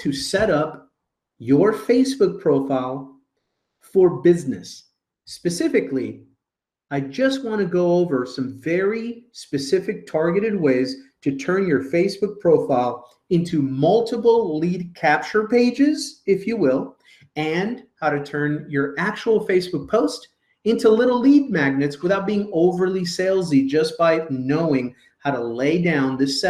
to set up your Facebook profile for business. Specifically, I just want to go over some very specific targeted ways to turn your Facebook profile into multiple lead capture pages, if you will, and how to turn your actual Facebook post into little lead magnets without being overly salesy, just by knowing how to lay down this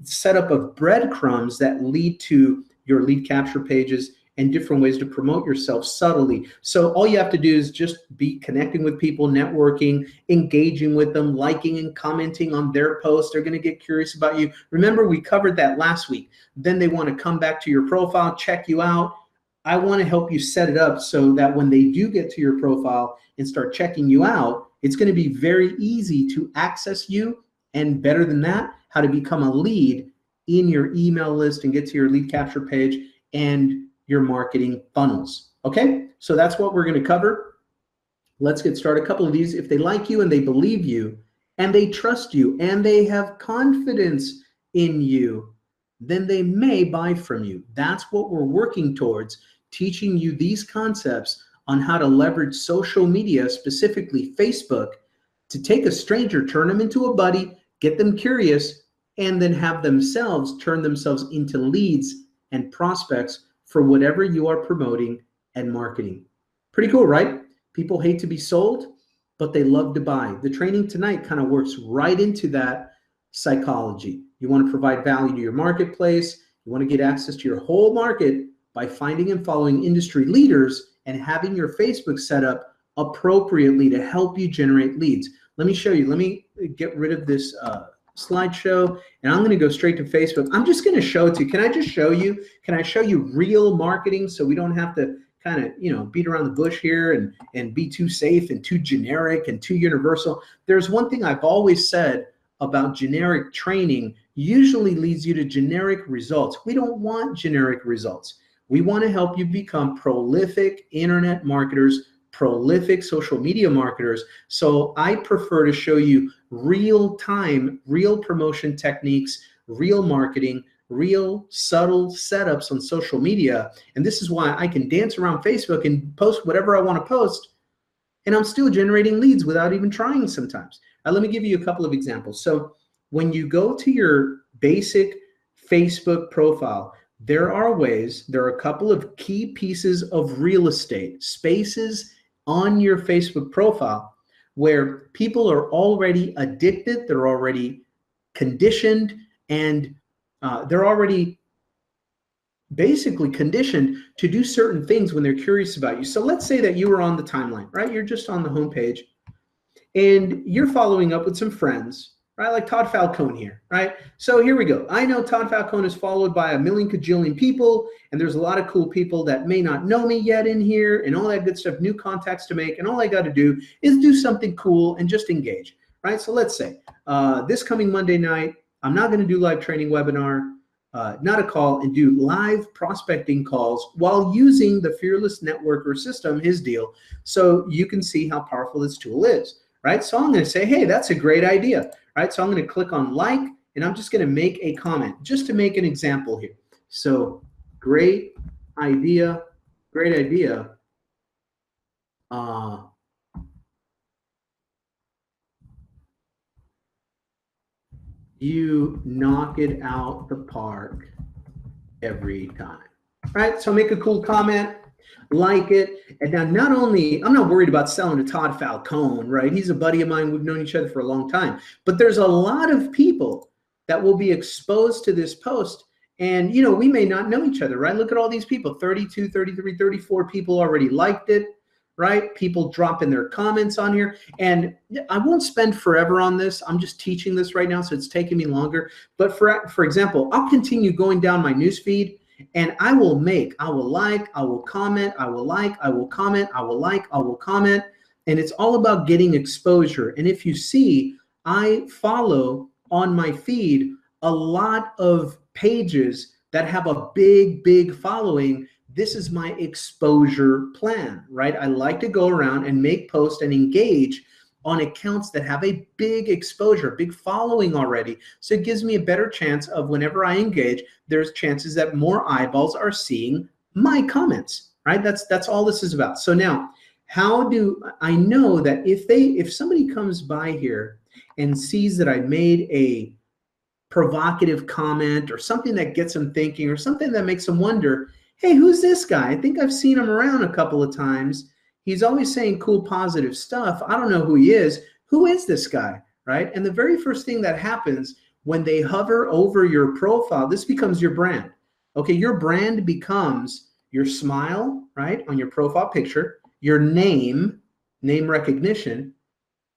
setup of breadcrumbs that lead to your lead capture pages and different ways to promote yourself subtly. So all you have to do is just be connecting with people, networking, engaging with them, liking and commenting on their posts. They're going to get curious about you. Remember, we covered that last week. Then they want to come back to your profile, check you out. I want to help you set it up so that when they do get to your profile and start checking you out, it's going to be very easy to access you, and better than that, how to become a lead in your email list and get to your lead capture page and your marketing funnels. Okay, so that's what we're going to cover. Let's get started. A couple of these. If they like you and they believe you and they trust you and they have confidence in you, then they may buy from you. That's what we're working towards, teaching you these concepts on how to leverage social media, specifically Facebook, to take a stranger, turn them into a buddy, get them curious, and then have themselves turn themselves into leads and prospects for whatever you are promoting and marketing. Pretty cool, right? People hate to be sold, but they love to buy. The training tonight kind of works right into that psychology. You want to provide value to your marketplace. You want to get access to your whole market by finding and following industry leaders and having your Facebook set up appropriately to help you generate leads. Let me show you. Let me get rid of this slideshow, and I'm going to go straight to Facebook. I'm just going to show it to you. Can I just show you? Can I show you real marketing so we don't have to kind of, beat around the bush here and be too safe and too generic and too universal? There's one thing I've always said about generic training: usually leads you to generic results. We don't want generic results. We want to help you become prolific internet marketers, prolific social media marketers. So I prefer to show you real time, real promotion techniques, real marketing, real subtle setups on social media. And this is why I can dance around Facebook and post whatever I want to post, and I'm still generating leads without even trying sometimes. Let me give you a couple of examples. So when you go to your basic Facebook profile, there are a couple of key pieces of real estate, spaces on your Facebook profile where people are already addicted, they're already conditioned, and they're already basically conditioned to do certain things when they're curious about you. So let's say that you were on the timeline, right? You're just on the homepage and you're following up with some friends, right? Like Todd Falcone here, right? So here we go. I know Todd Falcone is followed by a million kajillion people, and there's a lot of cool people that may not know me yet in here and all that good stuff, new contacts to make. And all I got to do is do something cool and just engage, right? So let's say this coming Monday night, I'm not going to do live training webinar, not a call, and do live prospecting calls while using the Fearless Networker system, his deal, so you can see how powerful this tool is, right? So I'm going to say, hey, that's a great idea, right? So I'm going to click on like, and I'm just going to make a comment just to make an example here. So great idea, great idea. You knock it out the park every time, right? So make a cool comment, like it. And now not only, I'm not worried about selling to Todd Falcone, right? He's a buddy of mine. We've known each other for a long time. But there's a lot of people that will be exposed to this post. And, we may not know each other, right? Look at all these people, 32, 33, 34 people already liked it, right? People dropping their comments on here. And I won't spend forever on this. I'm just teaching this right now, so it's taking me longer. But for example, I'll continue going down my newsfeed, and I will like, I will comment, I will like, I will comment, I will like, I will comment. And it's all about getting exposure. And if you see, I follow on my feed a lot of pages that have a big following. This is my exposure plan, right? I like to go around and make posts and engage on accounts that have a big exposure, big following already. So it gives me a better chance of whenever I engage, there's chances that more eyeballs are seeing my comments, right? That's all this is about. So now, how do I know that if somebody comes by here and sees that I made a provocative comment or something that gets them thinking or something that makes them wonder, hey, who's this guy? I think I've seen him around a couple of times. He's always saying cool, positive stuff. I don't know who he is. Who is this guy, right? And the very first thing that happens when they hover over your profile, this becomes your brand. Okay, your brand becomes your smile, right, on your profile picture, your name recognition,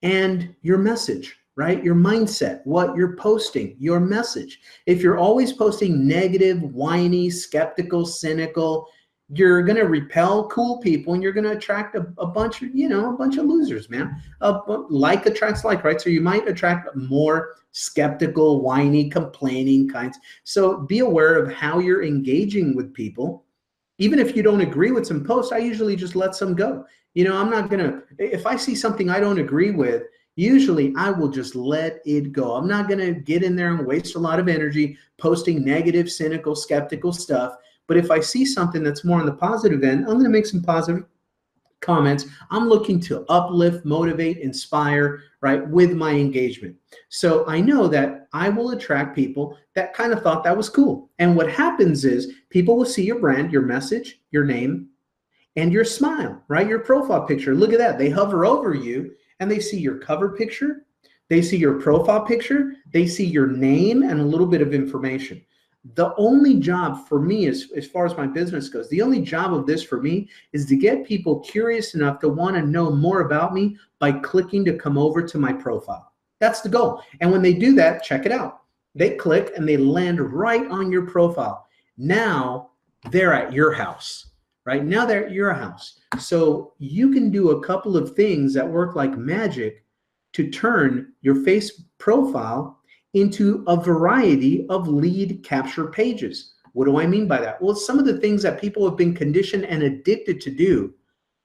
and your message, right? Your mindset, what you're posting, your message. If you're always posting negative, whiny, skeptical, cynical, you're going to repel cool people and you're going to attract a bunch of, a bunch of losers, man. Like attracts like, right? So you might attract more skeptical, whiny, complaining kinds. So be aware of how you're engaging with people. Even if you don't agree with some posts, I usually just let some go. I'm not going to, if I see something I don't agree with, usually I will just let it go. I'm not going to get in there and waste a lot of energy posting negative, cynical, skeptical stuff. But if I see something that's more on the positive end, I'm going to make some positive comments. I'm looking to uplift, motivate, inspire, right, with my engagement. So I know that I will attract people that kind of thought that was cool. And what happens is people will see your brand, your message, your name, and your smile, right? Your profile picture. Look at that. They hover over you and they see your cover picture. They see your profile picture. They see your name and a little bit of information. The only job for me, as far as my business goes, the only job of this for me is to get people curious enough to want to know more about me by clicking to come over to my profile. That's the goal. And when they do that, check it out. They click and they land right on your profile. Now they're at your house, right? Now they're at your house. So you can do a couple of things that work like magic to turn your face profile into a variety of lead capture pages. What do I mean by that? Well, some of the things that people have been conditioned and addicted to do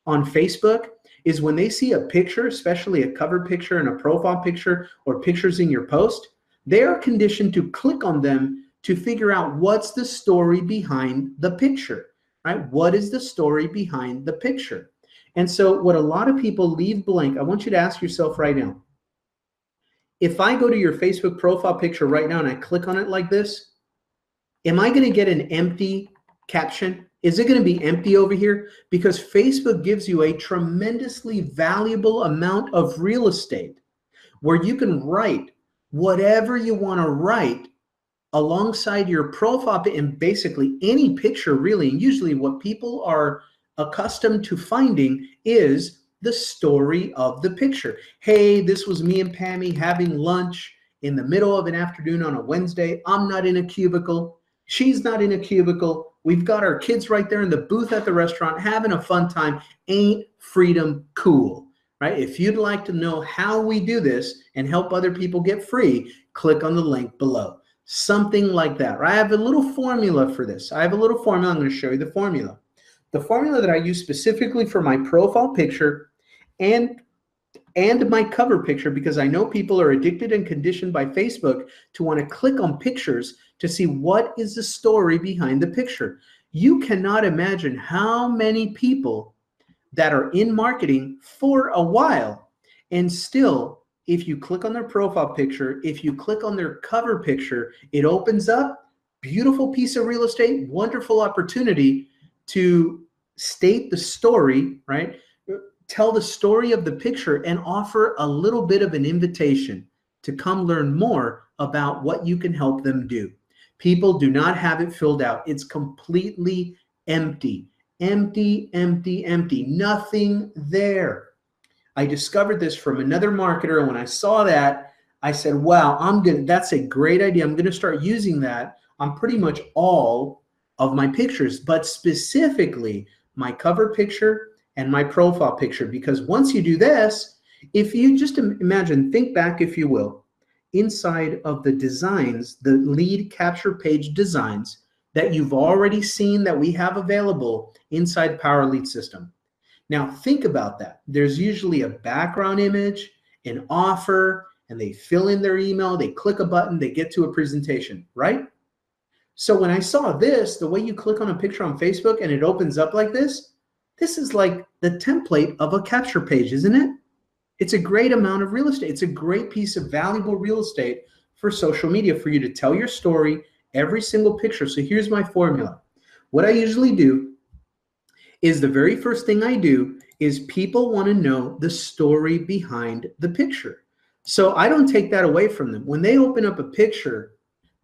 on Facebook is when they see a picture, especially a cover picture and a profile picture or pictures in your post, they are conditioned to click on them to figure out what's the story behind the picture, right? What is the story behind the picture? And so what a lot of people leave blank, I want you to ask yourself right now, if I go to your Facebook profile picture right now and I click on it like this, am I going to get an empty caption? Is it going to be empty over here? Because Facebook gives you a tremendously valuable amount of real estate where you can write whatever you want to write alongside your profile and basically any picture really. And usually what people are accustomed to finding is the story of the picture. Hey, this was me and Pammy having lunch in the middle of an afternoon on a Wednesday. I'm not in a cubicle. She's not in a cubicle. We've got our kids right there in the booth at the restaurant having a fun time. Ain't freedom cool, right? If you'd like to know how we do this and help other people get free, click on the link below. Something like that, right? I have a little formula for this. I have a little formula. I'm going to show you the formula. The formula that I use specifically for my profile picture and my cover picture, because I know people are addicted and conditioned by Facebook to want to click on pictures to see what is the story behind the picture. You cannot imagine how many people that are in marketing for a while and still, if you click on their profile picture, if you click on their cover picture, it opens up, beautiful piece of real estate, wonderful opportunity to state the story, right? Tell the story of the picture and offer a little bit of an invitation to come learn more about what you can help them do. People do not have it filled out. It's completely empty, empty, empty, empty, nothing there. I discovered this from another marketer. And when I saw that, I said, wow, that's a great idea. I'm going to start using that on pretty much all of my pictures, but specifically my cover picture and my profile picture, because once you do this, if you just imagine, think back, if you will, inside of the designs, the lead capture page designs that you've already seen that we have available inside Power Lead System. Now think about that. There's usually a background image an offer, and they fill in their email, they click a button, they get to a presentation, right? So when I saw this, the way you click on a picture on Facebook and it opens up like this is like the template of a capture page, isn't it? It's a great amount of real estate. It's a great piece of valuable real estate for social media for you to tell your story, every single picture. So here's my formula. What I usually do is the very first thing I do is people want to know the story behind the picture. So I don't take that away from them. When they open up a picture,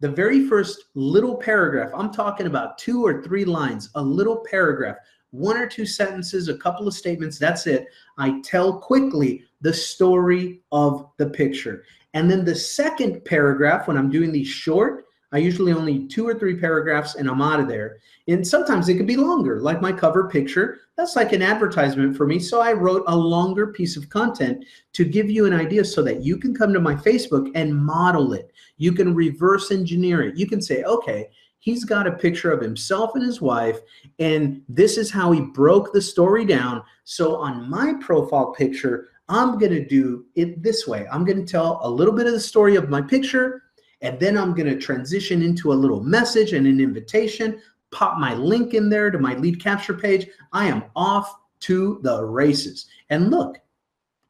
the very first little paragraph, I'm talking about 2 or 3 lines, a little paragraph, 1 or 2 sentences, a couple of statements, that's it. I tell quickly the story of the picture. And then the second paragraph, when I'm doing these short, I usually only 2 or 3 paragraphs and I'm out of there. And sometimes it can be longer, like my cover picture. That's like an advertisement for me. So I wrote a longer piece of content to give you an idea so that you can come to my Facebook and model it. You can reverse engineer it. You can say, okay, he's got a picture of himself and his wife, and this is how he broke the story down. So on my profile picture, I'm going to do it this way. I'm going to tell a little bit of the story of my picture, and then I'm going to transition into a little message and an invitation, pop my link in there to my lead capture page. I am off to the races. And look,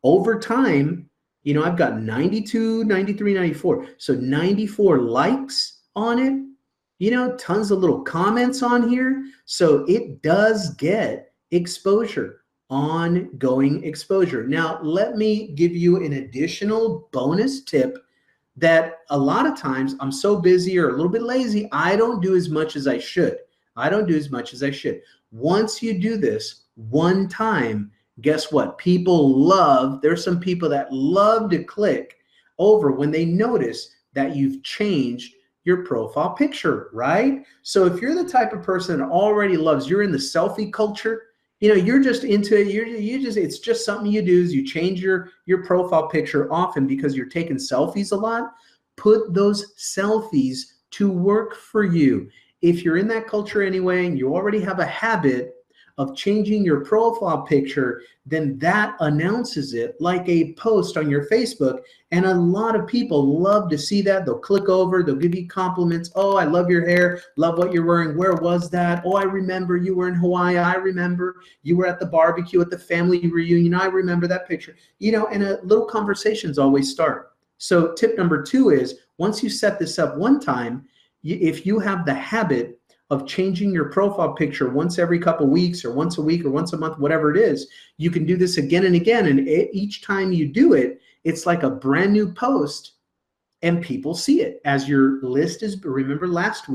over time, you know, I've got 92, 93, 94. So 94 likes on it, you know, tons of little comments on here. So it does get exposure, ongoing exposure. Now, let me give you an additional bonus tip that a lot of times I'm so busy or a little bit lazy, I don't do as much as I should. Once you do this one time, guess what? People love, there's some people that love to click over when they notice that you've changed your profile picture, right? So if you're the type of person that already loves, you're in the selfie culture, you know, you're just into it, it's just something you do is you change your profile picture often because you're taking selfies a lot. Put those selfies to work for you. If you're in that culture anyway, and you already have a habit of changing your profile picture, then that announces it like a post on your Facebook. And a lot of people love to see that. They'll click over, they'll give you compliments. Oh, I love your hair, love what you're wearing. Where was that? Oh, I remember you were in Hawaii. I remember you were at the barbecue at the family reunion. I remember that picture. You know, and a little conversations always start. So tip number 2 is once you set this up one time, if you have the habit of changing your profile picture once every couple weeks or once a week or once a month, whatever it is, you can do this again and again. And each time you do it, it's like a brand new post and people see it as your list is. Remember in last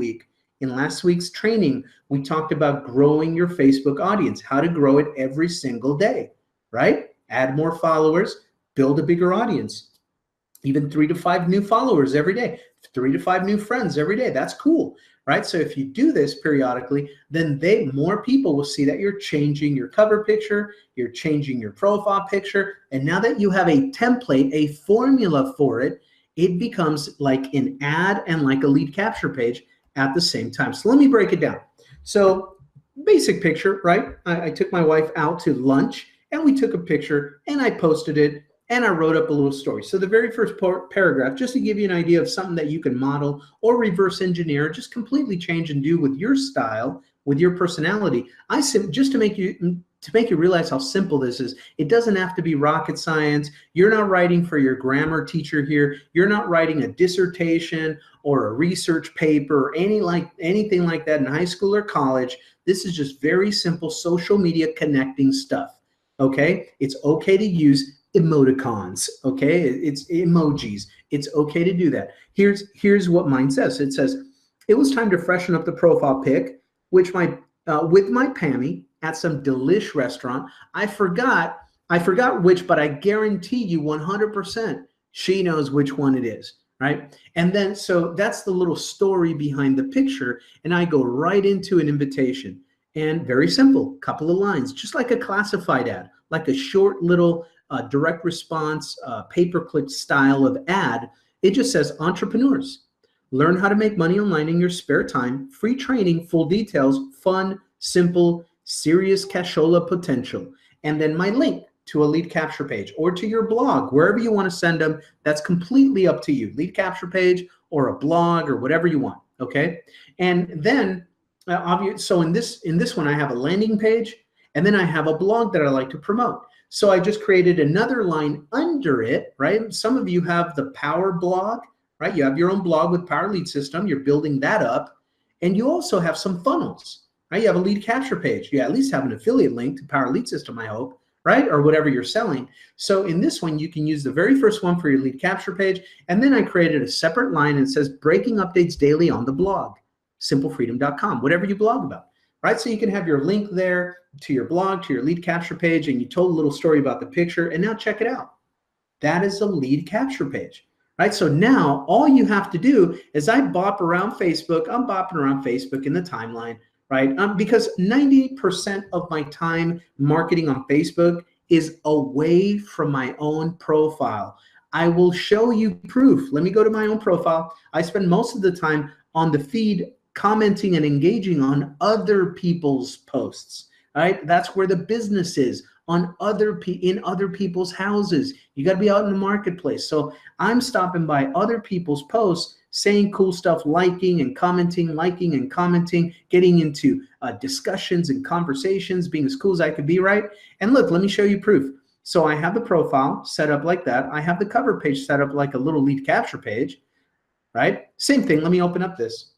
week's training, we talked about growing your Facebook audience, how to grow it every single day, right? Add more followers, build a bigger audience, even 3 to 5 new followers every day, 3 to 5 new friends every day. That's cool. Right? So if you do this periodically, then more people will see that you're changing your cover picture, you're changing your profile picture. And now that you have a template, a formula for it, it becomes like an ad and like a lead capture page at the same time. So let me break it down. So basic picture, right? I took my wife out to lunch and we took a picture and I posted it. And I wrote up a little story. So the very first paragraph, just to give you an idea of something that you can model or reverse engineer, just completely change and do with your style, with your personality. Just to make you realize how simple this is. It doesn't have to be rocket science. You're not writing for your grammar teacher here. You're not writing a dissertation or a research paper or anything like that in high school or college. This is just very simple social media connecting stuff. Okay? It's okay to use emoticons, okay? It's emojis. It's okay to do that. Here's what mine says. It says, it was time to freshen up the profile pic, with my Pammy at some delish restaurant. I forgot which, but I guarantee you 100% she knows which one it is, right? And then, so that's the little story behind the picture, and I go right into an invitation. And very simple, couple of lines, just like a classified ad, like a short little direct response, pay-per-click style of ad. It just says, entrepreneurs, learn how to make money online in your spare time, free training, full details, fun, simple, serious cashola potential. And then my link to a lead capture page or to your blog, wherever you want to send them. That's completely up to you. Lead capture page or a blog or whatever you want. Okay. And then so in this one, I have a landing page, and then I have a blog that I like to promote. So I just created another line under it, right? Some of you have the Power blog, right? You have your own blog with Power Lead System. You're building that up. And you also have some funnels, right? You have a lead capture page. You at least have an affiliate link to Power Lead System, I hope, right? Or whatever you're selling. So in this one, you can use the very first one for your lead capture page. And then I created a separate line and it says breaking updates daily on the blog, simplefreedom.com, whatever you blog about, right? So you can have your link there to your blog, to your lead capture page, and you told a little story about the picture, and now check it out. That is a lead capture page, right? So now all you have to do is I bop around Facebook. I'm bopping around Facebook in the timeline, right? Because 90% of my time marketing on Facebook is away from my own profile. I will show you proof. Let me go to my own profile. I spend most of the time on the feed commenting and engaging on other people's posts, right? That's where the business is, on in other people's houses. You got to be out in the marketplace. So I'm stopping by other people's posts, saying cool stuff, liking and commenting, getting into discussions and conversations, being as cool as I could be, right? And look, let me show you proof. So I have the profile set up like that. I have the cover page set up like a little lead capture page, right? Same thing. Let me open up this.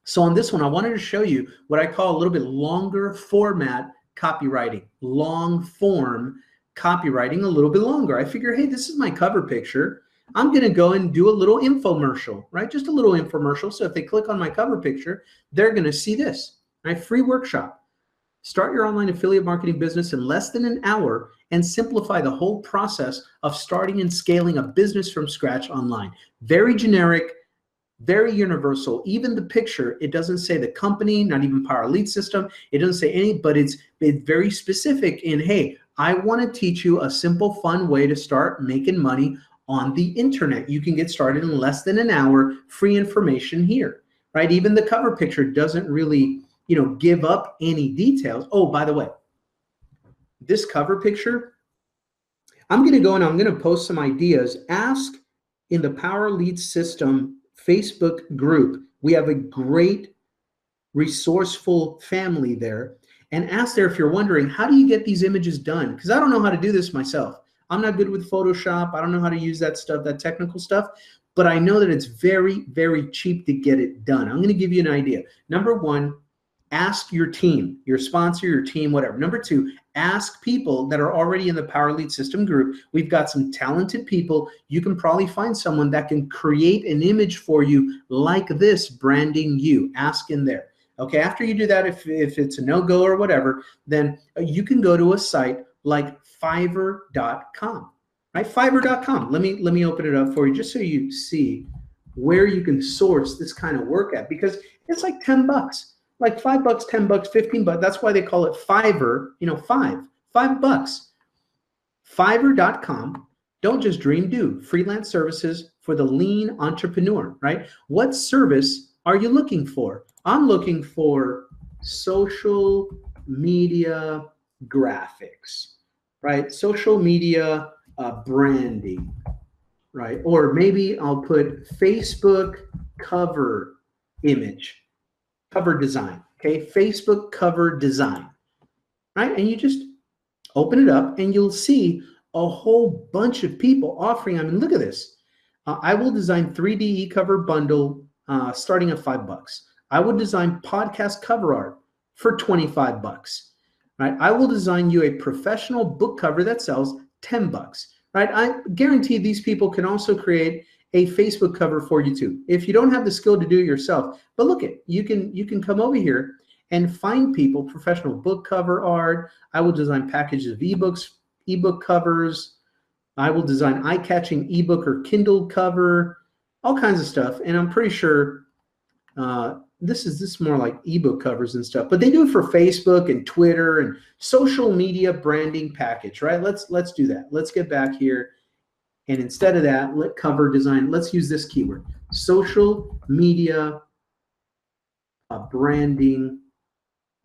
So on this one, I wanted to show you what I call a little bit longer format copywriting, long form copywriting, a little bit longer. I figure, hey, this is my cover picture. I'm going to go and do a little infomercial, right? Just a little infomercial. So if they click on my cover picture, they're going to see this, right? Free workshop. Start your online affiliate marketing business in less than an hour and simplify the whole process of starting and scaling a business from scratch online. Very generic, very universal. Even the picture, it doesn't say the company, not even Power Lead System. It doesn't say any, but it's very specific in, hey, I want to teach you a simple, fun way to start making money on the internet. You can get started in less than an hour, free information here, right? Even the cover picture doesn't really, give up any details. Oh, by the way, this cover picture, I'm going to go and I'm going to post some ideas. Ask in the Power Lead System Facebook group. We have a great resourceful family there, and ask there if you're wondering, how do you get these images done? Because I don't know how to do this myself. I'm not good with Photoshop. I don't know how to use that stuff, that technical stuff, but I know that it's very, very cheap to get it done. I'm going to give you an idea. Number one, ask your team, your sponsor, your team, whatever. Number two, ask people that are already in the Power Lead System group. We've got some talented people. You can probably find someone that can create an image for you like this, branding you. Ask in there. Okay, after you do that, if it's a no-go or whatever, then you can go to a site like Fiverr.com, right? Fiverr.com. Let me open it up for you just so you see where you can source this kind of work at, because it's like $10. Like $5, $10, $15. That's why they call it Fiverr. $5. Fiverr.com. Don't just dream, do. Freelance services for the lean entrepreneur, right? What service are you looking for? I'm looking for social media graphics, right? Social media branding, right? Or maybe I'll put Facebook cover image. Cover design, okay? Facebook cover design, right? And you just open it up and you'll see a whole bunch of people offering. I mean, look at this. I will design 3D e-cover bundle starting at $5. I will design podcast cover art for $25, right? I will design you a professional book cover that sells $10, right? I guarantee these people can also create a Facebook cover for you too, if you don't have the skill to do it yourself. But look, you can come over here and find people, professional book cover art. I will design packages of ebooks, ebook covers. I will design eye-catching ebook or Kindle cover, all kinds of stuff. And I'm pretty sure this is more like ebook covers and stuff. But they do it for Facebook and Twitter and social media branding package, right? Let's do that. Let's get back here. And instead of that, let cover design, let's use this keyword, social media branding,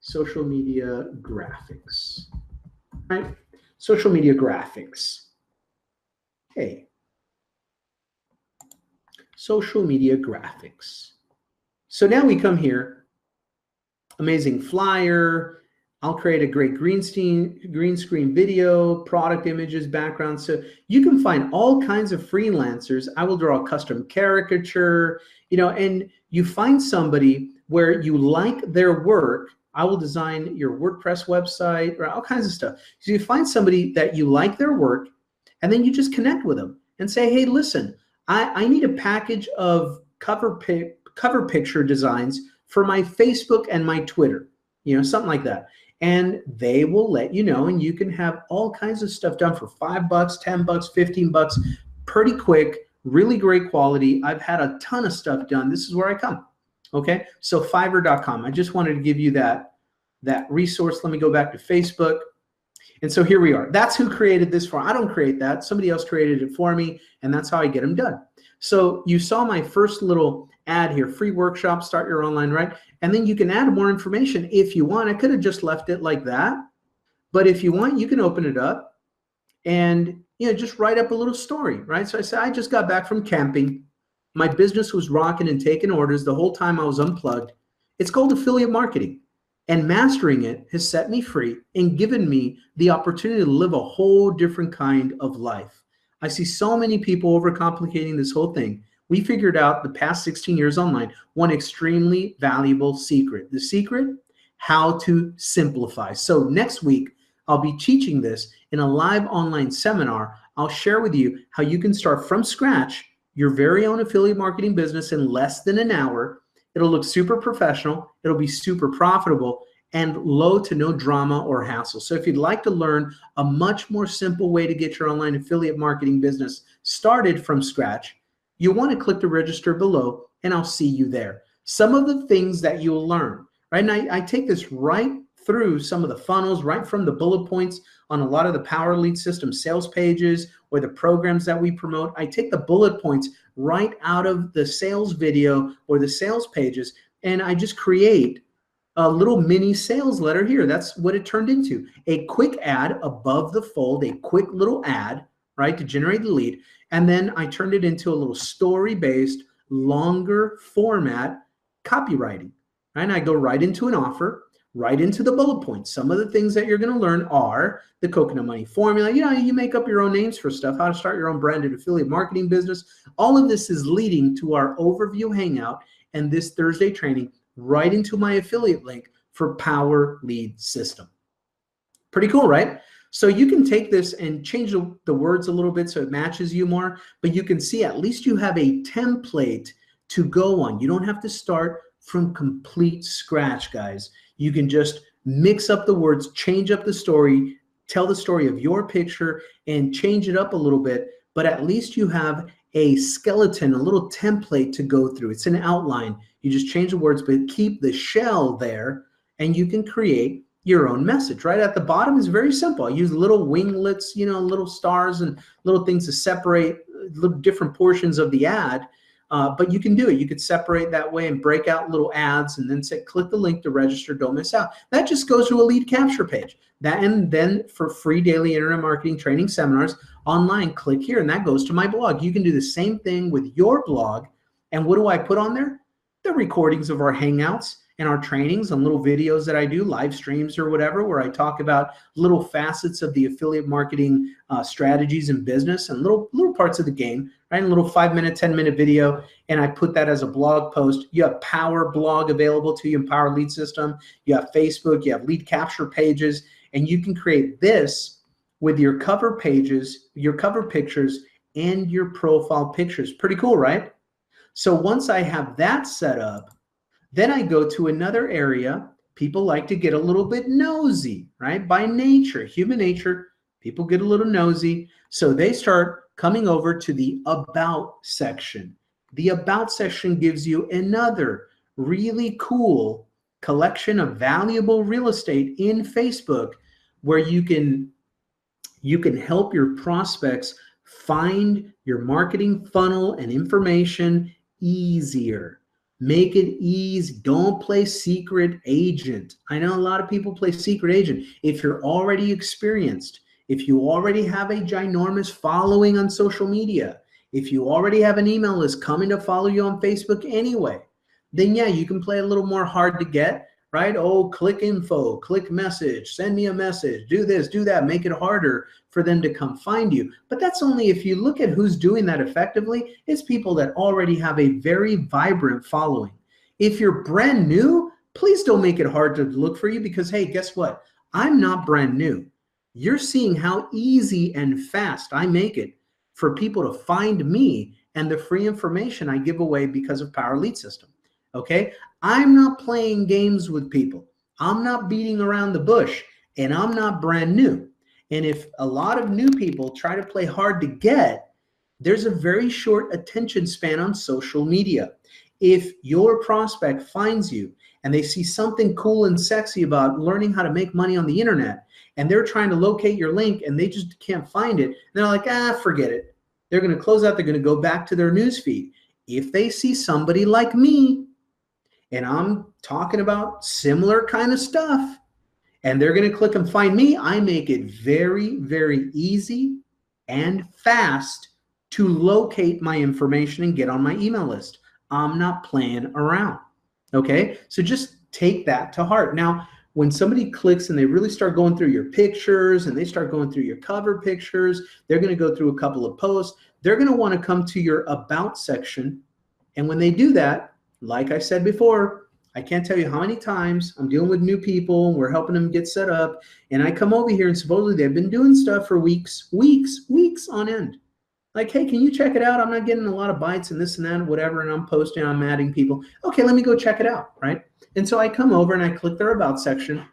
social media graphics, right? social media graphics. Hey, social media graphics. So now we come here, amazing flyer. I'll create a great green screen video, product images, background. So you can find all kinds of freelancers. I will draw a custom caricature, and you find somebody where you like their work. I will design your WordPress website or all kinds of stuff. So you find somebody that you like their work, and then you just connect with them and say, hey, listen, I need a package of cover picture designs for my Facebook and my Twitter, something like that. And they will let you know, and you can have all kinds of stuff done for $5, $10, $15, pretty quick, really great quality. I've had a ton of stuff done. This is where I come. Okay, so Fiverr.com. I just wanted to give you that resource. Let me go back to Facebook. And so here we are. That's who created this for. I don't create that. Somebody else created it for me, and that's how I get them done. So you saw my first little ad here, free workshop, start your online, right? And then you can add more information if you want. I could have just left it like that. But if you want, you can open it up and just write up a little story, right? So I said, I just got back from camping. My business was rocking and taking orders the whole time I was unplugged. It's called affiliate marketing. And mastering it has set me free and given me the opportunity to live a whole different kind of life. I see so many people overcomplicating this whole thing. We figured out the past 16 years online one extremely valuable secret. The secret, how to simplify. So next week, I'll be teaching this in a live online seminar. I'll share with you how you can start from scratch your very own affiliate marketing business in less than an hour. It'll look super professional. It'll be super profitable and low to no drama or hassle. So if you'd like to learn a much more simple way to get your online affiliate marketing business started from scratch, you want to click the register below and I'll see you there. Some of the things that you'll learn, right? And I take this right through some of the funnels, right from the bullet points on a lot of the Power Lead System sales pages or the programs that we promote. I take the bullet points right out of the sales video or the sales pages, and I just create a little mini sales letter here. That's what it turned into. A quick ad above the fold, a quick little ad, right, to generate the lead. And then I turned it into a little story-based, longer format copywriting. Right? And I go right into an offer, right into the bullet points. Some of the things that you're going to learn are the Coconut Money formula. You make up your own names for stuff, how to start your own branded affiliate marketing business. All of this is leading to our overview hangout and this Thursday training right into my affiliate link for Power Lead System. Pretty cool, right? So you can take this and change the words a little bit so it matches you more, but you can see at least you have a template to go on. You don't have to start from complete scratch, guys. You can just mix up the words, change up the story, tell the story of your picture and change it up a little bit, but at least you have a skeleton, a little template to go through. It's an outline. You just change the words, but keep the shell there and you can create your own message. Right at the bottom is very simple. I use little winglets, little stars and little things to separate little different portions of the ad. But you can do it. You could separate that way and break out little ads and then say, click the link to register, don't miss out. That just goes to a lead capture page. That, and then for free daily internet marketing training seminars online, click here and that goes to my blog. You can do the same thing with your blog. And what do I put on there? The recordings of our hangouts and our trainings and little videos that I do, live streams or whatever, where I talk about little facets of the affiliate marketing strategies and business and little parts of the game, right? A little 5-minute, 10-minute video, and I put that as a blog post. You have Power Blog available to you in Power Lead System. You have Facebook, you have lead capture pages, and you can create this with your cover pages, your cover pictures, and your profile pictures. Pretty cool, right? So once I have that set up, then I go to another area. People like to get a little bit nosy, right? By nature, human nature, people get a little nosy. So they start coming over to the About section. The About section gives you another really cool collection of valuable real estate in Facebook where you can help your prospects find your marketing funnel and information easier. Make it easy. Don't play secret agent. I know a lot of people play secret agent. If you're already experienced, if you already have a ginormous following on social media, if you already have an email list coming to follow you on Facebook anyway, then yeah, you can play a little more hard to get, right? Oh, click info, click message, send me a message, do this, do that, make it harder for them to come find you. But that's only if you look at who's doing that effectively, it's people that already have a very vibrant following. If you're brand new, please don't make it hard to look for you because, hey, guess what? I'm not brand new. You're seeing how easy and fast I make it for people to find me and the free information I give away because of Power Lead System. Okay? I'm not playing games with people. I'm not beating around the bush, and I'm not brand new. And if a lot of new people try to play hard to get, there's a very short attention span on social media. If your prospect finds you and they see something cool and sexy about learning how to make money on the internet, and they're trying to locate your link and they just can't find it, they're like, forget it. They're going to close out. They're going to go back to their newsfeed. If they see somebody like me, and I'm talking about similar kind of stuff, and they're going to click and find me, I make it very, very easy and fast to locate my information and get on my email list. I'm not playing around. Okay, so just take that to heart. Now, when somebody clicks and they really start going through your pictures and they start going through your cover pictures, they're going to go through a couple of posts. They're going to want to come to your About section. And when they do that, like I said before, I can't tell you how many times I'm dealing with new people. We're helping them get set up. And I come over here and supposedly they've been doing stuff for weeks on end. Like, hey, can you check it out? I'm not getting a lot of bites and this and that, whatever. And I'm posting, I'm adding people. Okay, let me go check it out, right? And so I come over and I click their About section.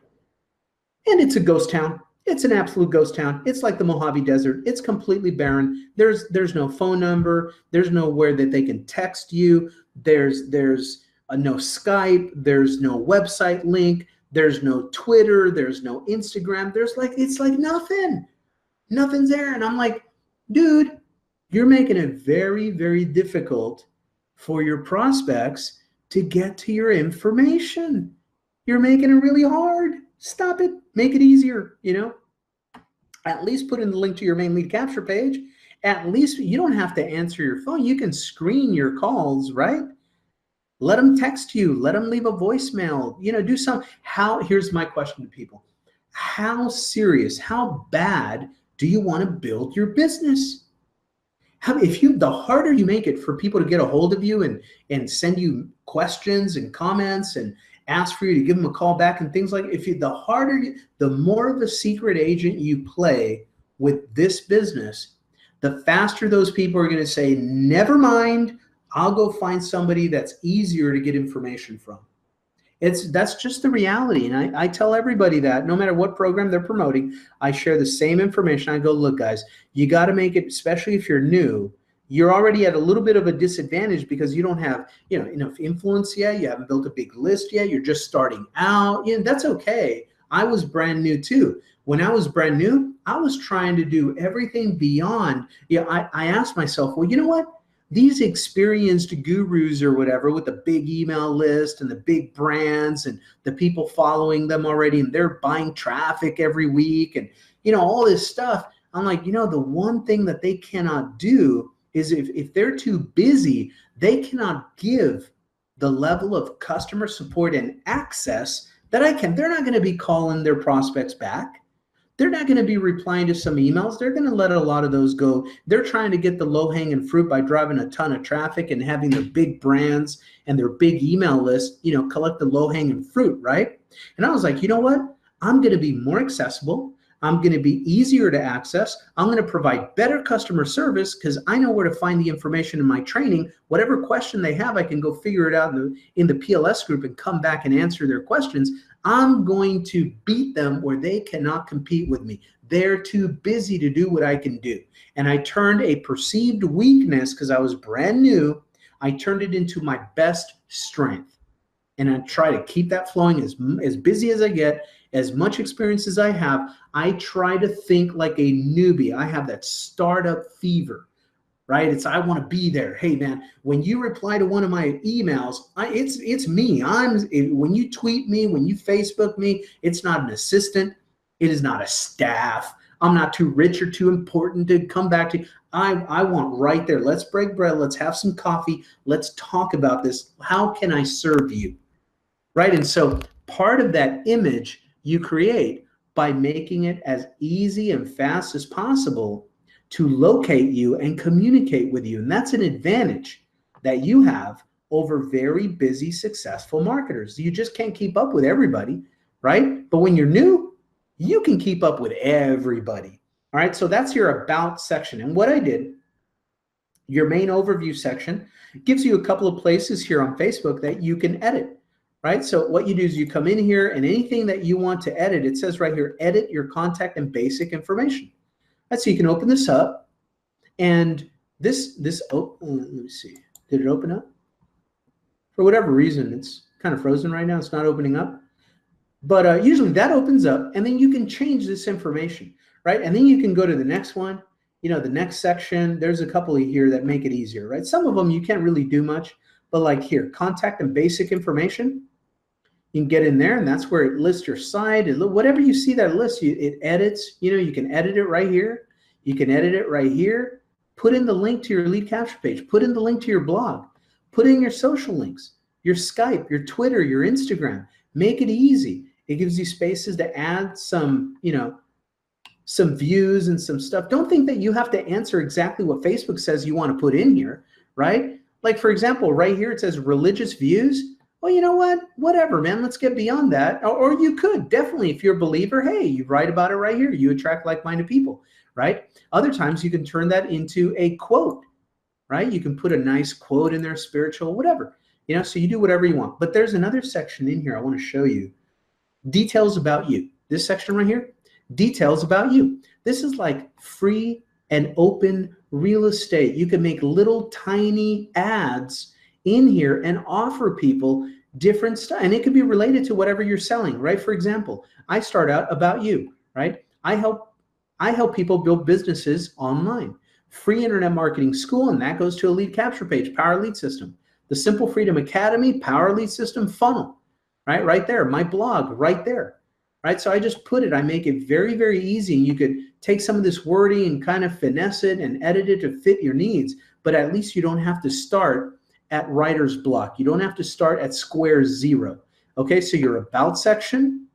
And it's a ghost town. It's an absolute ghost town. It's like the Mojave Desert. It's completely barren. There's no phone number. There's nowhere that they can text you. There's no Skype. There's no website link. There's no Twitter. There's no Instagram. It's like nothing. Nothing's there. And I'm like, dude, you're making it very, very difficult for your prospects to get to your information. You're making it really hard. Stop it. Make it easier, At least put in the link to your main lead capture page. At least you don't have to answer your phone. You can screen your calls, right? Let them text you. Let them leave a voicemail. Do something. Here's my question to people. How serious, how bad do you want to build your business? The harder you make it for people to get a hold of you and send you questions and comments and ask for you to give them a call back and things like, the more of a secret agent you play with this business, the faster those people are going to say, never mind, I'll go find somebody that's easier to get information from. That's just the reality. And I tell everybody that no matter what program they're promoting, I share the same information. I go, look, guys, you got to make it, especially if you're new, you're already at a little bit of a disadvantage because you don't have, enough influence yet. You haven't built a big list yet. You're just starting out. That's okay. I was brand new too. When I was brand new, I was trying to do everything beyond. I asked myself, well, you know what? These experienced gurus or whatever with the big email list and the big brands and the people following them already, and they're buying traffic every week and, all this stuff. I'm like, the one thing that they cannot do is if they're too busy, they cannot give the level of customer support and access that I can. They're not going to be calling their prospects back. They're not going to be replying to some emails. They're going to let a lot of those go. They're trying to get the low-hanging fruit by driving a ton of traffic and having their big brands and their big email list, collect the low-hanging fruit, right? And I was like, you know what? I'm going to be more accessible. I'm going to be easier to access. I'm going to provide better customer service because I know where to find the information in my training. Whatever question they have, I can go figure it out in the PLS group and come back and answer their questions. I'm going to beat them where they cannot compete with me. They're too busy to do what I can do. And I turned a perceived weakness because I was brand new. I turned it into my best strength. And I try to keep that flowing as busy as I get, as much experience as I have. I try to think like a newbie. I have that startup fever, right? I want to be there. Hey man, when you reply to one of my emails, it's me. When you tweet me, when you Facebook me, it's not an assistant. It is not a staff. I'm not too rich or too important to come back to. I want right there. Let's break bread. Let's have some coffee. Let's talk about this. How can I serve you? Right? And so part of that image you create by making it as easy and fast as possible to locate you and communicate with you. And that's an advantage that you have over very busy, successful marketers. You just can't keep up with everybody, right? But when you're new, you can keep up with everybody. All right, so that's your about section. And what I did, your main overview section gives you a couple of places here on Facebook that you can edit, right? So what you do is you come in here and anything that you want to edit, it says right here, edit your contact and basic information. Right, so you can open this up and oh, let me see. Did it open up? For whatever reason, it's kind of frozen right now. It's not opening up. But usually that opens up and then you can change this information, right? And then you can go to the next one, you know, the next section. There's a couple of here that make it easier, right? Some of them you can't really do much, but like here, contact and basic information, you can get in there and that's where it lists your site. Whatever you see that lists, it edits, you know, you can edit it right here. You can edit it right here. Put in the link to your lead capture page. Put in the link to your blog. Put in your social links, your Skype, your Twitter, your Instagram. Make it easy. It gives you spaces to add some, you know, some views and some stuff. Don't think that you have to answer exactly what Facebook says you want to put in here, right? Like, for example, right here, it says religious views. Well, you know what? Whatever, man. Let's get beyond that. Or you could definitely, if you're a believer, hey, you write about it right here. You attract like-minded people, right? Other times you can turn that into a quote, right? You can put a nice quote in there, spiritual, whatever, you know, so you do whatever you want. But there's another section in here I want to show you. Details about you. This section right here, details about you. This is like free and open real estate. You can make little tiny ads in here and offer people different stuff. And it could be related to whatever you're selling, right? For example, I start out about you, right? I help people build businesses online. Free internet marketing school, and that goes to a lead capture page, Power Lead System. The Simple Freedom Academy, Power Lead System funnel. Right there, my blog right there, right? So I just put it, I make it very, very easy. You could take some of this wording and kind of finesse it and edit it to fit your needs, but at least you don't have to start at writer's block. You don't have to start at square zero. Okay, so your about section,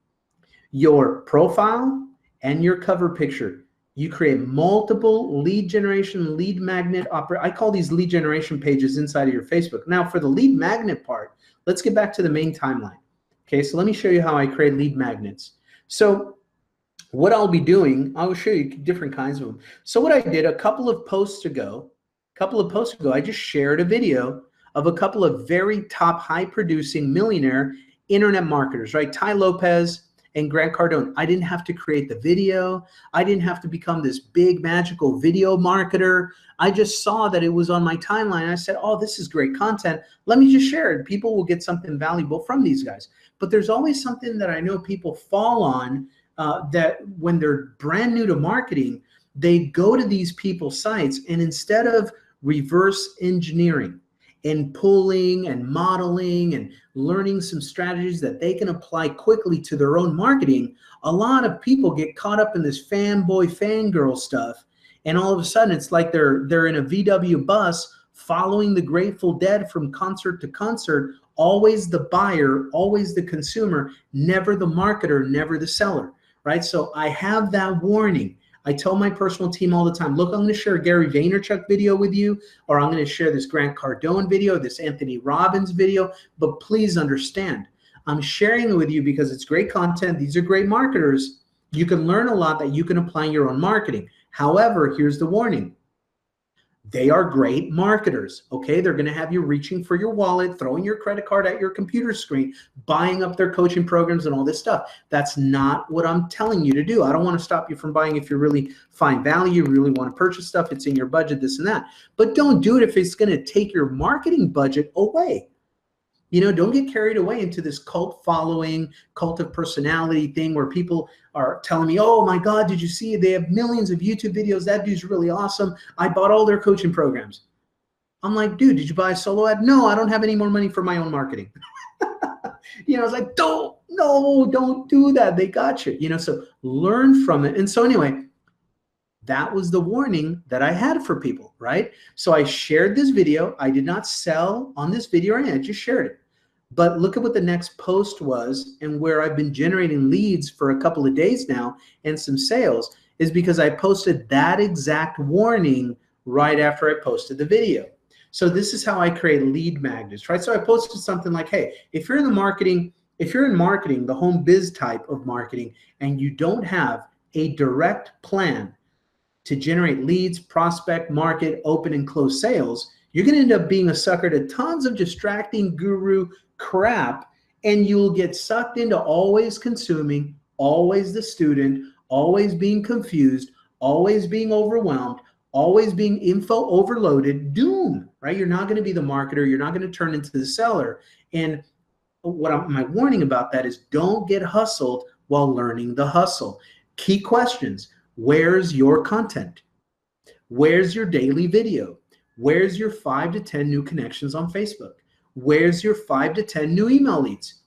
your profile, and your cover picture. You create multiple lead generation, lead magnet, I call these lead generation pages inside of your Facebook. Now for the lead magnet part, let's get back to the main timeline. Okay, so let me show you how I create lead magnets. So what I'll be doing, I will show you different kinds of them. So what I did a couple of posts ago, I just shared a video of a couple of very top high producing millionaire internet marketers, right? Tai Lopez and Grant Cardone. I didn't have to create the video. I didn't have to become this big magical video marketer. I just saw that it was on my timeline. I said, oh, this is great content. Let me just share it. People will get something valuable from these guys. But there's always something that I know people fall on that when they're brand new to marketing, they go to these people's sites and instead of reverse engineering and pulling and modeling and learning some strategies that they can apply quickly to their own marketing, a lot of people get caught up in this fanboy, fangirl stuff. And all of a sudden it's like they're in a VW bus following the Grateful Dead from concert to concert, always the buyer, always the consumer, never the marketer, never the seller, right? So I have that warning. I tell my personal team all the time, look, I'm going to share a Gary Vaynerchuk video with you, or I'm going to share this Grant Cardone video, this Anthony Robbins video, but please understand, I'm sharing it with you because it's great content. These are great marketers. You can learn a lot that you can apply in your own marketing. However, here's the warning. They are great marketers, okay? They're going to have you reaching for your wallet, throwing your credit card at your computer screen, buying up their coaching programs and all this stuff. That's not what I'm telling you to do. I don't want to stop you from buying if you really find value, you really want to purchase stuff, it's in your budget, this and that. But don't do it if it's going to take your marketing budget away. You know, don't get carried away into this cult following, cult of personality thing where people are telling me, oh my God, did you see they have millions of YouTube videos? That dude's really awesome. I bought all their coaching programs. I'm like, dude, did you buy a solo ad? No, I don't have any more money for my own marketing. You know, I was like, don't do that. They got you. You know, so learn from it. And so anyway, that was the warning that I had for people, right? So I shared this video. I did not sell on this video or anything. I just shared it. But look at what the next post was, and where I've been generating leads for a couple of days now and some sales is because I posted that exact warning right after I posted the video. So this is how I create lead magnets, right? So I posted something like, hey, if you're in marketing, the home biz type of marketing, and you don't have a direct plan to generate leads, prospect, market, open and close sales, you're going to end up being a sucker to tons of distracting guru crap, and you'll get sucked into always consuming, always the student, always being confused, always being overwhelmed, always being info overloaded. Doom, right? You're not going to be the marketer. You're not going to turn into the seller. And my warning about that is don't get hustled while learning the hustle. Key questions. Where's your content? Where's your daily video? Where's your 5 to 10 new connections on Facebook? Where's your 5 to 10 new email leads?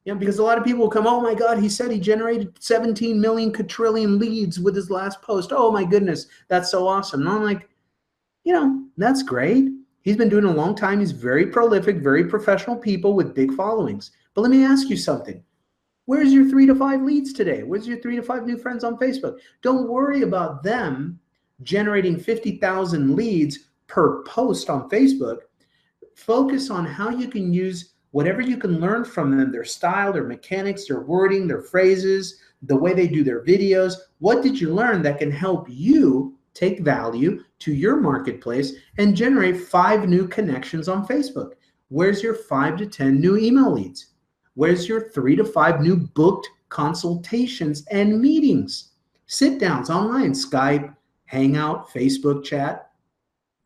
You know, because a lot of people will come, oh my God, he said he generated 17 million quadrillion leads with his last post. Oh my goodness, that's so awesome. And I'm like, you know, that's great. He's been doing it a long time. He's very prolific, very professional people with big followings. But let me ask you something. Where's your 3 to 5 leads today? Where's your 3 to 5 new friends on Facebook? Don't worry about them generating 50,000 leads per post on Facebook. Focus on how you can use whatever you can learn from them, their style, their mechanics, their wording, their phrases, the way they do their videos. What did you learn that can help you take value to your marketplace and generate 5 new connections on Facebook? Where's your 5 to 10 new email leads? Where's your 3 to 5 new booked consultations and meetings? Sit downs online, Skype, Hangout, Facebook chat,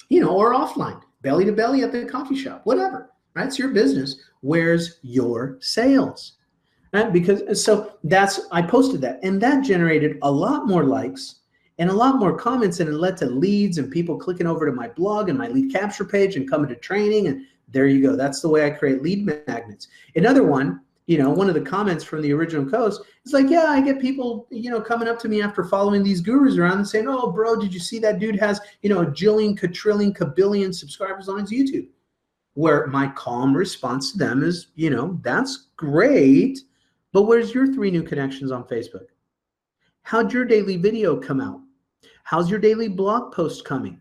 you know, or offline, belly to belly at the coffee shop, whatever, right? It's your business. Where's your sales? Right? Because so I posted that, and that generated a lot more likes and a lot more comments, and it led to leads and people clicking over to my blog and my lead capture page and coming to training. And there you go. That's the way I create lead magnets. Another one, you know, one of the comments from the original post is like, yeah, I get people, you know, coming up to me after following these gurus around and saying, oh, bro, did you see that dude has, you know, a jillion, quadrillion, kabillion subscribers on his YouTube? Where my calm response to them is, you know, that's great, but where's your 3 new connections on Facebook? How'd your daily video come out? How's your daily blog post coming?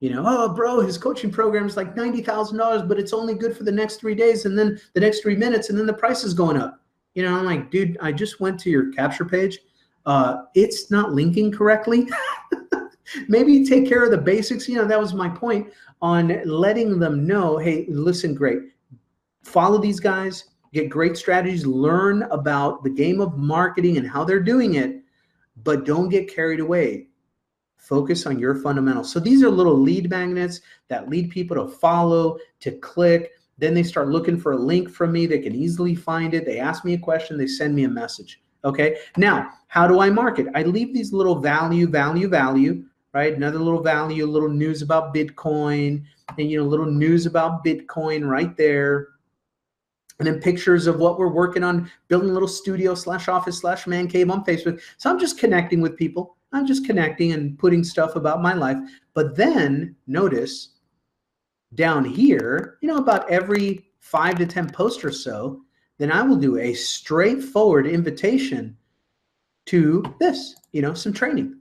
You know, oh, bro, his coaching program is like $90,000, but it's only good for the next 3 days and then the next 3 minutes, and then the price is going up. You know, I'm like, dude, I just went to your capture page. It's not linking correctly. Maybe take care of the basics. You know, that was my point on letting them know, hey, listen, great. Follow these guys, get great strategies, learn about the game of marketing and how they're doing it, but don't get carried away. Focus on your fundamentals. So these are little lead magnets that lead people to follow, to click. Then they start looking for a link from me. They can easily find it. They ask me a question. They send me a message. Okay. Now, how do I market? I leave these little value, right? Another little value, a little news about Bitcoin, and, you know, little news about Bitcoin right there. And then pictures of what we're working on, building a little studio / office / man cave on Facebook. So I'm just connecting with people. I'm just connecting and putting stuff about my life. But then notice down here, you know, about every 5 to 10 posts or so, then I will do a straightforward invitation to this, you know, some training.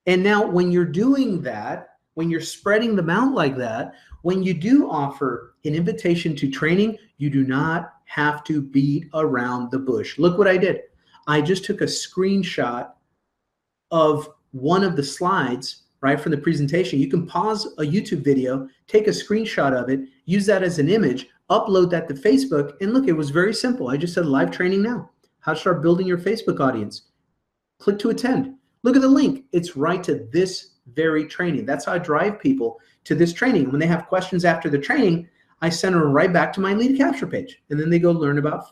And now when you're doing that, when you're spreading them out like that, when you do offer an invitation to training, you do not have to beat around the bush. Look what I did. I just took a screenshot of one of the slides, right, from the presentation. You can pause a YouTube video, take a screenshot of it, use that as an image, upload that to Facebook, and look, it was very simple. I just said live training now. How to start building your Facebook audience. Click to attend. Look at the link. It's right to this very training. That's how I drive people to this training. When they have questions after the training, I send them right back to my lead capture page, and then they go learn about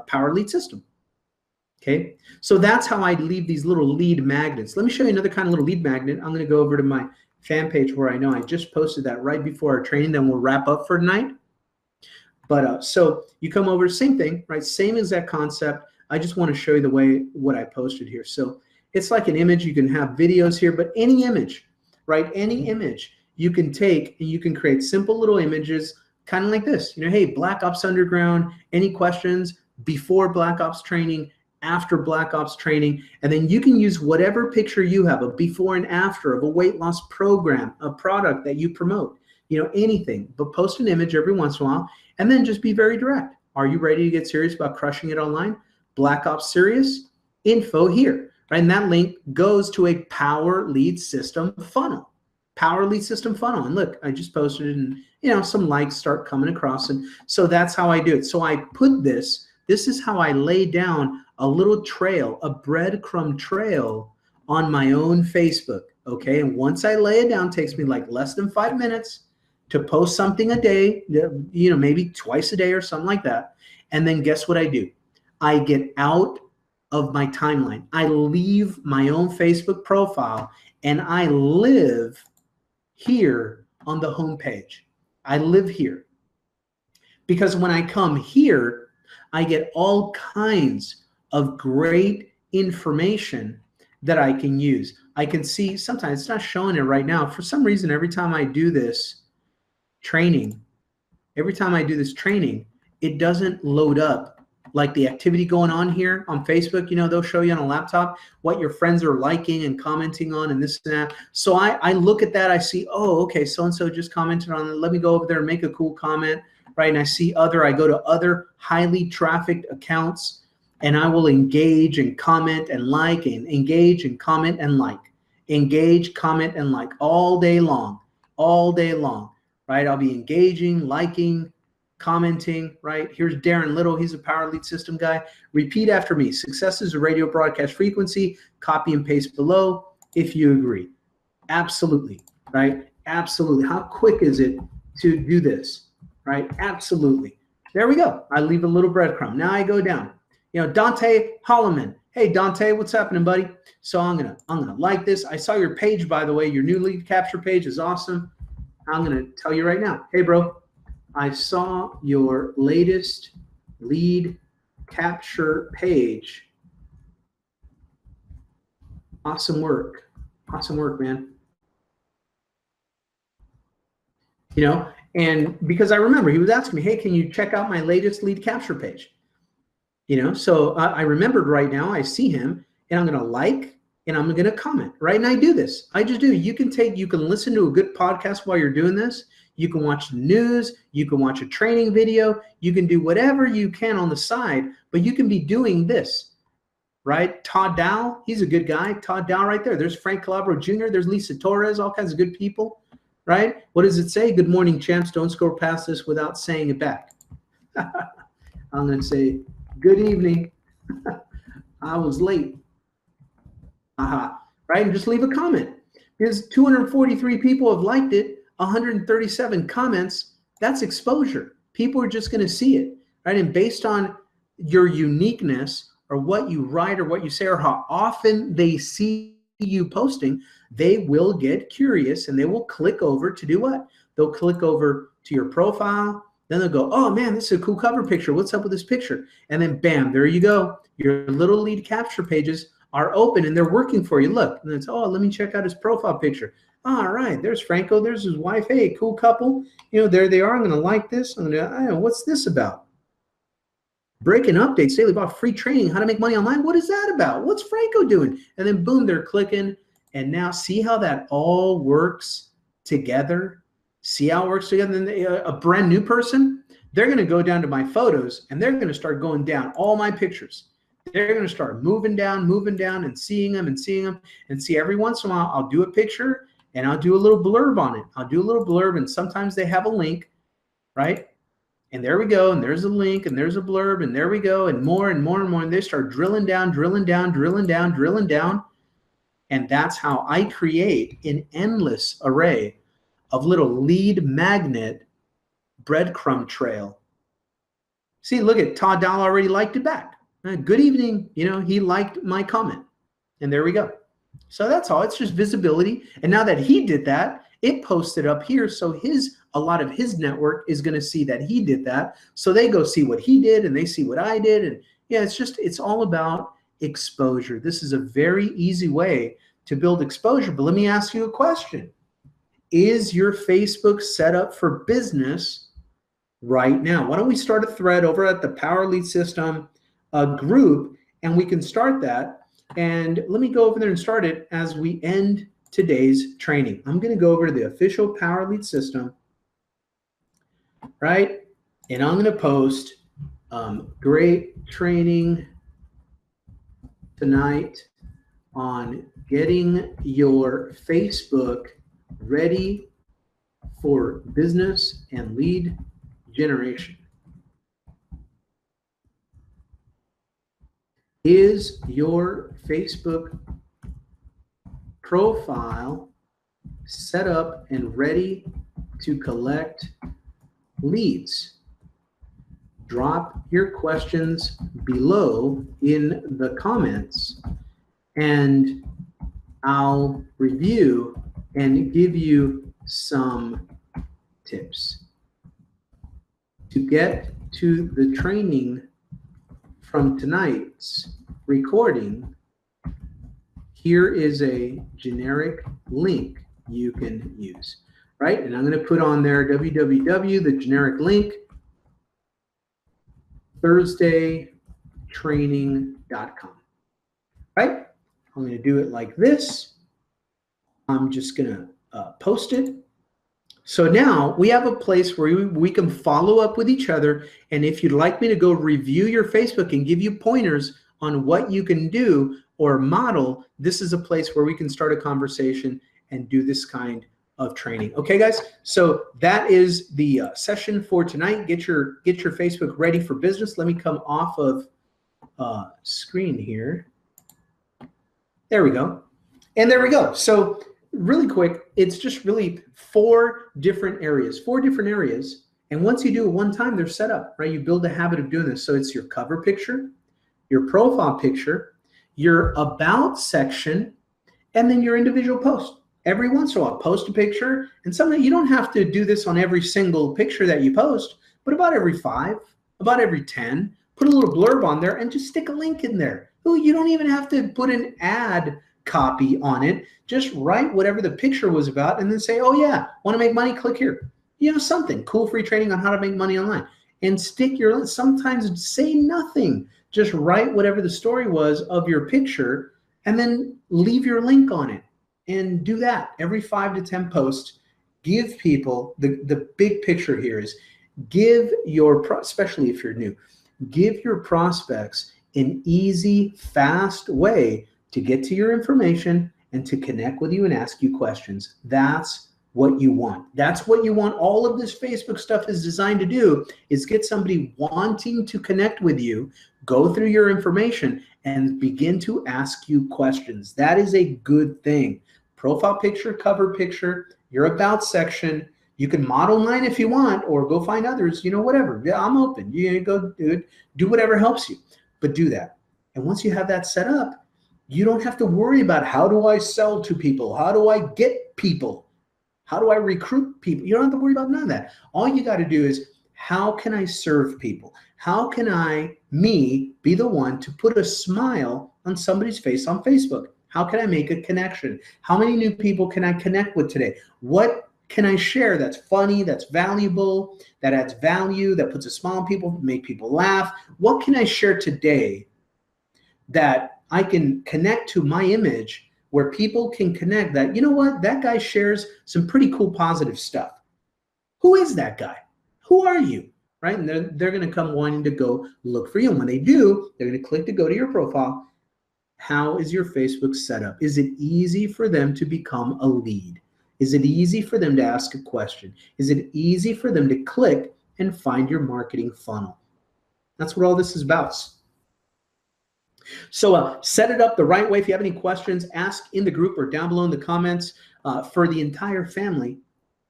Power Lead System. Okay, so that's how I leave these little lead magnets. Let me show you another kind of little lead magnet. I'm going to go over to my fan page where I know I just posted that right before our training. Then we'll wrap up for tonight. But so you come over, same thing, right? Same exact concept. I just want to show you the way what I posted here. So It's like an image. You can have videos here, but any image, right? Any image you can take and you can create simple little images kind of like this. You know, hey, Black Ops Underground, any questions before Black Ops training, after Black Ops training, and then you can use whatever picture you have, a before and after of a weight loss program, a product that you promote, you know, anything, but post an image every once in a while and then just be very direct. Are you ready to get serious about crushing it online? Black Ops Serious, info here, right? And that link goes to a Power Lead System funnel. Power Lead System funnel. And look, I just posted it and, you know, some likes start coming across. And so that's how I do it. So I put this is how I lay down a little trail, a breadcrumb trail on my own Facebook, okay? And once I lay it down, it takes me like less than 5 minutes to post something a day, you know, maybe twice a day or something like that. And then guess what I do? I get out of my timeline. I leave my own Facebook profile and I live here on the homepage. I live here. Because when I come here, I get all kinds of great information that I can use. I can see, sometimes it's not showing it right now. For some reason, every time I do this training, it doesn't load up like the activity going on here on Facebook. You know, they'll show you on a laptop what your friends are liking and commenting on and this and that. So I look at that, I see, oh, okay, so-and-so just commented on it. Let me go over there and make a cool comment, right? And I see I go to other highly trafficked accounts and I will engage and comment and like and engage and comment and like, engage, comment and like all day long, right? I'll be engaging, liking, commenting, right? Here's Darren Little. He's a Power Lead System guy. Repeat after me. Success is a radio broadcast frequency. Copy and paste below if you agree. Absolutely, right? Absolutely. How quick is it to do this, right? Absolutely. There we go. I leave a little breadcrumb. Now I go down. You know, Dante Holloman. Hey, Dante, what's happening, buddy? So I'm gonna like this. I saw your page, by the way. Your new lead capture page is awesome. I'm gonna tell you right now. Hey, bro. I saw your latest lead capture page. Awesome work. Awesome work, man. You know, and because I remember he was asking me, hey, can you check out my latest lead capture page? You know, so I remembered right now, I see him and I'm going to like and I'm going to comment, right? And I do this. I just do. You can listen to a good podcast while you're doing this. You can watch the news, you can watch a training video, you can do whatever you can on the side, but you can be doing this, right? Todd Dow, he's a good guy. Todd Dow right there. There's Frank Calabro Jr., there's Lisa Torres, all kinds of good people, right? What does it say? Good morning, champs. Don't scroll past this without saying it back. I'm going to say, good evening. I was late. Right? And just leave a comment. Because 243 people have liked it. 137 comments, that's exposure. People are just going to see it, right? And based on your uniqueness or what you write or what you say or how often they see you posting, they will get curious and they will click over to do what? They'll click over to your profile. Then they'll go, oh man, this is a cool cover picture. What's up with this picture? And then bam, there you go. Your little lead capture pages are open and they're working for you. Look, and it's, oh, let me check out his profile picture. All right, there's Franco, there's his wife. Hey, cool couple. You know, there they are. I'm going to like this. I don't know, what's this about? Breaking updates daily about free training, how to make money online. What is that about? What's Franco doing? And then boom, they're clicking. And now see how that all works together? See how it works together? And then a brand new person, they're going to go down to my photos and they're going to start going down all my pictures. They're going to start moving down and seeing them. And see every once in a while, I'll do a picture and I'll do a little blurb on it. I'll do a little blurb, and sometimes they have a link, right? And there we go, and there's a link, and there's a blurb, and there we go, and more and more and more, and they start drilling down, and that's how I create an endless array of little lead magnet breadcrumb trail. See, look at Todd Dahl already liked it back. Good evening, you know, he liked my comment, and there we go. So that's all. It's just visibility. And now that he did that, it posted up here. So a lot of his network is going to see that he did that. So they go see what he did and they see what I did. And yeah, it's all about exposure. This is a very easy way to build exposure. But let me ask you a question. Is your Facebook set up for business right now? Why don't we start a thread over at the Power Lead System group, and we can start that. And let me go over there and start it as we end today's training. I'm going to go over to the official Power Lead System, right? And I'm going to post great training tonight on getting your Facebook ready for business and lead generation. Is your Facebook profile set up and ready to collect leads? Drop your questions below in the comments, and I'll review and give you some tips. To get to the training from tonight's recording, here is a generic link you can use, right? And I'm going to put on there www, the generic link, thursdaytraining.com, right? I'm going to do it like this. I'm just going to post it. So now we have a place where we can follow up with each other. And if you'd like me to go review your Facebook and give you pointers on what you can do or model, this is a place where we can start a conversation and do this kind of training. Okay, guys? So that is the session for tonight. Get your Facebook ready for business. Let me come off of screen here. There we go. And there we go. So really quick, it's just really four different areas. And once you do it one time, they're set up, right? You build a habit of doing this. So it's your cover picture, your profile picture, your about section, and then your individual post. Every once in a while, post a picture. And sometimes you don't have to do this on every single picture that you post, but about every 5, about every 10, put a little blurb on there and just stick a link in there. Oh, you don't even have to put an ad copy on it. Just write whatever the picture was about and then say, oh yeah, want to make money? Click here. You know, something cool, free training on how to make money online, and stick your, sometimes say nothing. Just write whatever the story was of your picture and then leave your link on it, and do that every 5 to 10 posts. Give people the big picture here is give your, especially if you're new, give your prospects an easy, fast way to get to your information and to connect with you and ask you questions. That's what you want. That's what you want. All of this Facebook stuff is designed to do, is get somebody wanting to connect with you, go through your information, and begin to ask you questions. That is a good thing. Profile picture, cover picture, your about section. You can model mine if you want, or go find others, you know, whatever. Yeah, I'm open. You go do it. Do whatever helps you, but do that. And once you have that set up, you don't have to worry about how do I sell to people? How do I get people? How do I recruit people? You don't have to worry about none of that. All you got to do is, how can I serve people? How can I, me, be the one to put a smile on somebody's face on Facebook? How can I make a connection? How many new people can I connect with today? What can I share that's funny, that's valuable, that adds value, that puts a smile on people, make people laugh? What can I share today that I can connect to my image, where people can connect that, you know what, that guy shares some pretty cool positive stuff. Who is that guy? Who are you? Right? And they're going to come wanting to go look for you. And when they do, they're going to click to go to your profile. How is your Facebook set up? Is it easy for them to become a lead? Is it easy for them to ask a question? Is it easy for them to click and find your marketing funnel? That's what all this is about. So set it up the right way. If you have any questions, ask in the group or down below in the comments for the entire family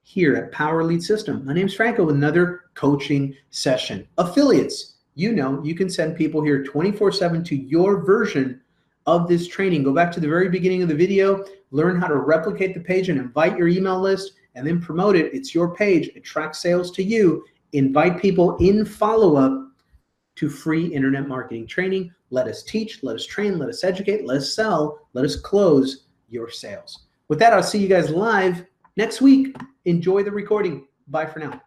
here at Power Lead System. My name is Franco with another coaching session. Affiliates, you know, you can send people here 24/7 to your version of this training. Go back to the very beginning of the video, learn how to replicate the page and invite your email list, and then promote it. It's your page. Attract sales to you. Invite people in follow-up to free internet marketing training. Let us teach, let us train, let us educate, let us sell, let us close your sales. With that, I'll see you guys live next week. Enjoy the recording. Bye for now.